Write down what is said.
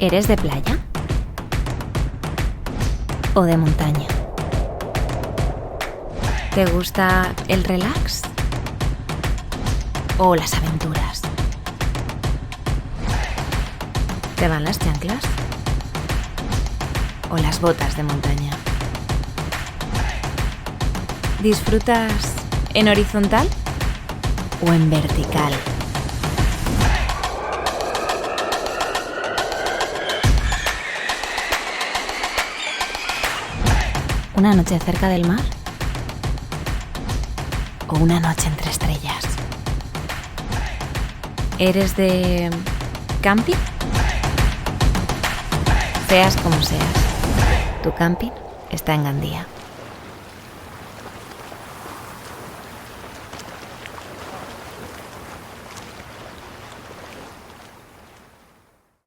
¿Eres de playa? ¿O de montaña? ¿Te gusta el relax? ¿O las aventuras? ¿Te van las chanclas? ¿O las botas de montaña? ¿Disfrutas en horizontal o en vertical? ¿Una noche cerca del mar? ¿O una noche entre estrellas? ¿Eres de camping? Seas como seas, tu camping está en Gandía.